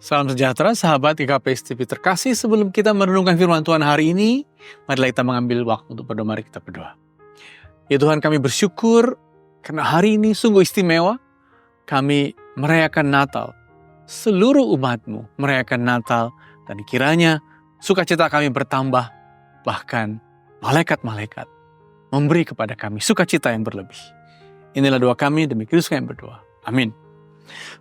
Salam sejahtera sahabat IKP TV terkasih. Sebelum kita merenungkan firman Tuhan hari ini, marilah kita mengambil waktu untuk berdoa. Mari kita berdoa. Ya Tuhan, kami bersyukur karena hari ini sungguh istimewa. Kami merayakan Natal. Seluruh umat-Mu merayakan Natal, dan kiranya sukacita kami bertambah. Bahkan malaikat-malaikat memberi kepada kami sukacita yang berlebih. Inilah doa kami, demi Kristus kami berdoa. Amin.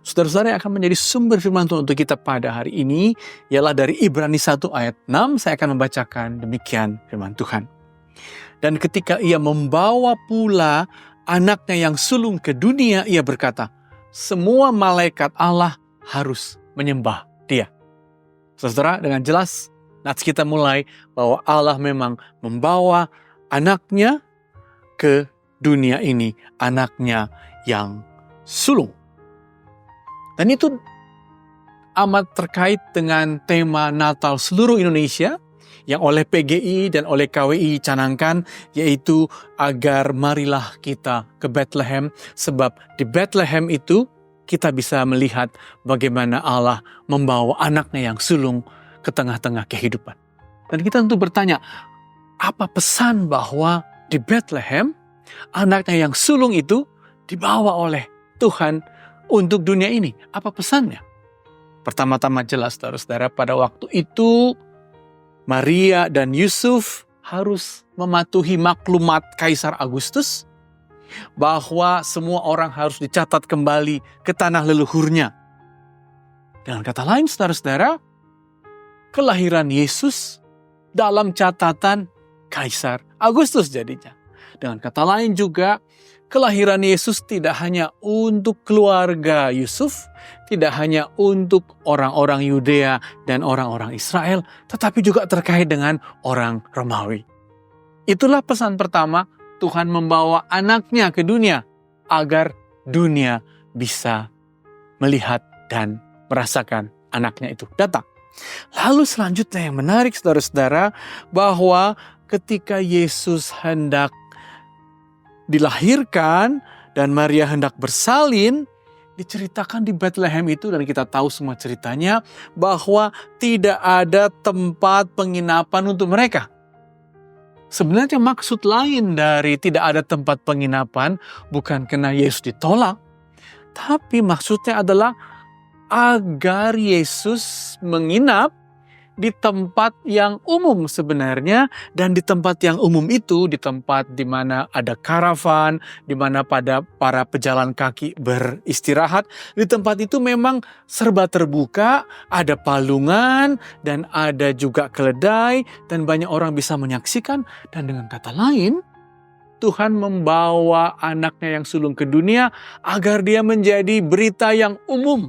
Saudara-saudara, yang akan menjadi sumber firman Tuhan untuk kita pada hari ini ialah dari Ibrani 1 ayat 6. Saya akan membacakan demikian firman Tuhan. Dan ketika ia membawa pula anaknya yang sulung ke dunia, ia berkata, semua malaikat Allah harus menyembah dia. Saudara, dengan jelas nats kita mulai bahwa Allah memang membawa anaknya ke dunia ini, anaknya yang sulung. Dan itu amat terkait dengan tema Natal seluruh Indonesia yang oleh PGI dan oleh KWI canangkan, yaitu agar marilah kita ke Bethlehem, sebab di Bethlehem itu kita bisa melihat bagaimana Allah membawa anaknya yang sulung ke tengah-tengah kehidupan. Dan kita tentu bertanya, apa pesan bahwa di Bethlehem anaknya yang sulung itu dibawa oleh Tuhan untuk dunia ini? Apa pesannya? Pertama-tama jelas, saudara-saudara, pada waktu itu Maria dan Yusuf harus mematuhi maklumat Kaisar Agustus bahwa semua orang harus dicatat kembali ke tanah leluhurnya. Dengan kata lain, saudara-saudara, kelahiran Yesus dalam catatan Kaisar Agustus jadinya. Dengan kata lain juga, kelahiran Yesus tidak hanya untuk keluarga Yusuf, tidak hanya untuk orang-orang Yudea dan orang-orang Israel, tetapi juga terkait dengan orang Romawi. Itulah pesan pertama, Tuhan membawa anaknya ke dunia, agar dunia bisa melihat dan merasakan anaknya itu datang. Lalu selanjutnya yang menarik, saudara-saudara, bahwa ketika Yesus hendak dilahirkan dan Maria hendak bersalin, diceritakan di Bethlehem itu, dan kita tahu semua ceritanya, bahwa tidak ada tempat penginapan untuk mereka. Sebenarnya maksud lain dari tidak ada tempat penginapan bukan karena Yesus ditolak, tapi maksudnya adalah agar Yesus menginap di tempat yang umum sebenarnya, dan di tempat yang umum itu, di tempat di mana ada karavan, di mana pada para pejalan kaki beristirahat, di tempat itu memang serba terbuka, ada palungan, dan ada juga keledai, dan banyak orang bisa menyaksikan. Dan dengan kata lain, Tuhan membawa anaknya yang sulung ke dunia agar dia menjadi berita yang umum,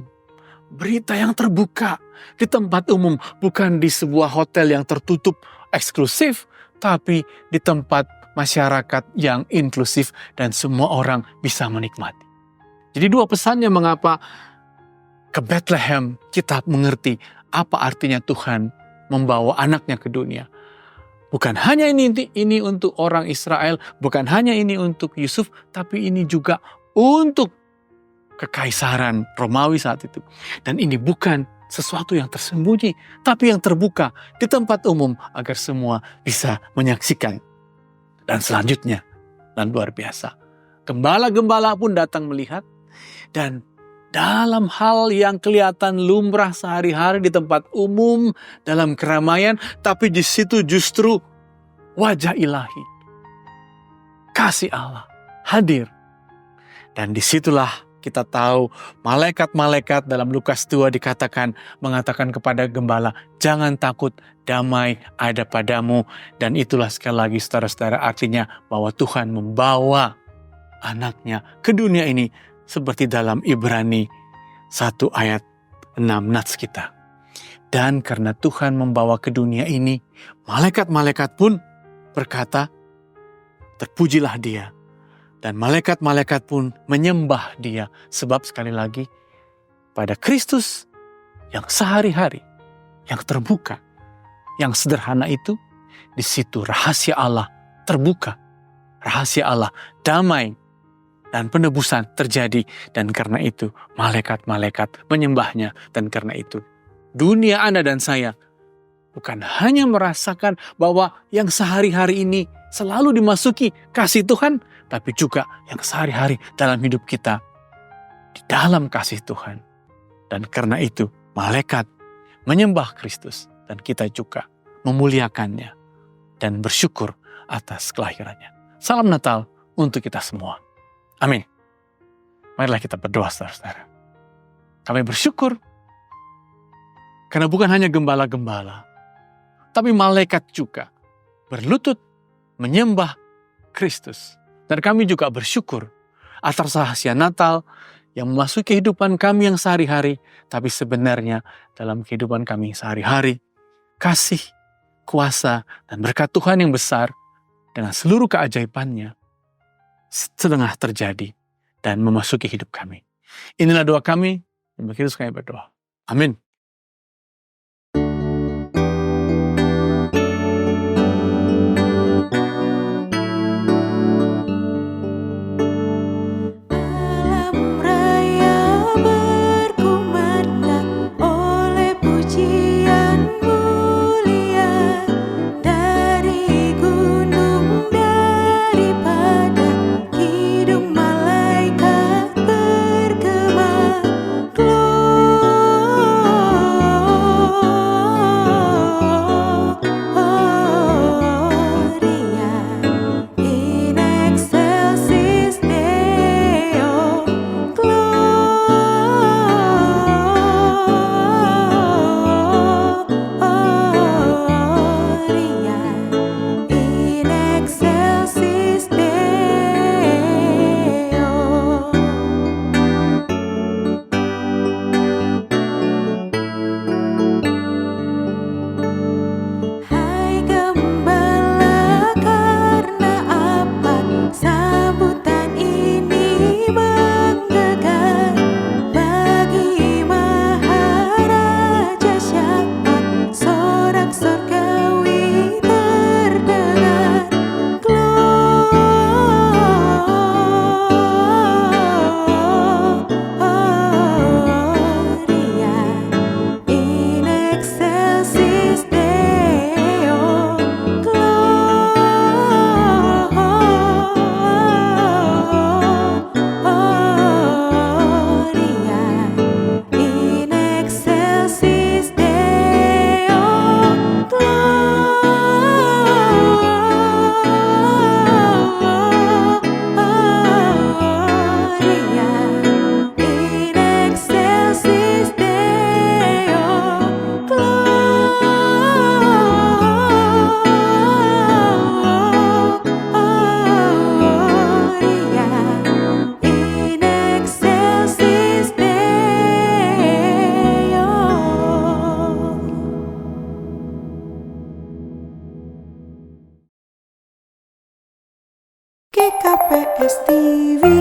berita yang terbuka di tempat umum, bukan di sebuah hotel yang tertutup eksklusif, tapi di tempat masyarakat yang inklusif dan semua orang bisa menikmati. Jadi dua pesannya mengapa ke Bethlehem kita mengerti apa artinya Tuhan membawa anaknya ke dunia. Bukan hanya ini untuk orang Israel, bukan hanya ini untuk Yusuf, tapi ini juga untuk kekaisaran Romawi saat itu. Dan ini bukan sesuatu yang tersembunyi, tapi yang terbuka di tempat umum agar semua bisa menyaksikan. Dan selanjutnya, dan luar biasa, gembala-gembala pun datang melihat, dan dalam hal yang kelihatan lumrah sehari-hari di tempat umum, dalam keramaian, tapi di situ justru wajah ilahi, kasih Allah hadir. Dan disitulah kita tahu malaikat-malaikat dalam Lukas 2 mengatakan kepada gembala, jangan takut, damai ada padamu. Dan itulah sekali lagi, saudara-saudara, artinya bahwa Tuhan membawa anaknya ke dunia ini, seperti dalam Ibrani 1 ayat 6 nats kita. Dan karena Tuhan membawa ke dunia ini, malaikat-malaikat pun berkata, terpujilah dia. Dan malaikat-malaikat pun menyembah dia. Sebab sekali lagi, pada Kristus yang sehari-hari, yang terbuka, yang sederhana itu, di situ rahasia Allah terbuka. Rahasia Allah damai dan penebusan terjadi. Dan karena itu malaikat-malaikat menyembahnya. Dan karena itu dunia Anda dan saya bukan hanya merasakan bahwa yang sehari-hari ini selalu dimasuki kasih Tuhan, tapi juga yang sehari-hari dalam hidup kita di dalam kasih Tuhan. Dan karena itu, malaikat menyembah Kristus dan kita juga memuliakannya dan bersyukur atas kelahirannya. Salam Natal untuk kita semua. Amin. Marilah kita berdoa, saudara-saudara. Kami bersyukur karena bukan hanya gembala-gembala, tapi malaikat juga berlutut menyembah Kristus. Dan kami juga bersyukur atas rahasia Natal yang memasuki kehidupan kami yang sehari-hari, tapi sebenarnya dalam kehidupan kami sehari-hari, kasih, kuasa, dan berkat Tuhan yang besar dengan seluruh keajaibannya setengah terjadi dan memasuki hidup kami. Inilah doa kami, dan begitu kami berdoa. Amin. GKPS TV.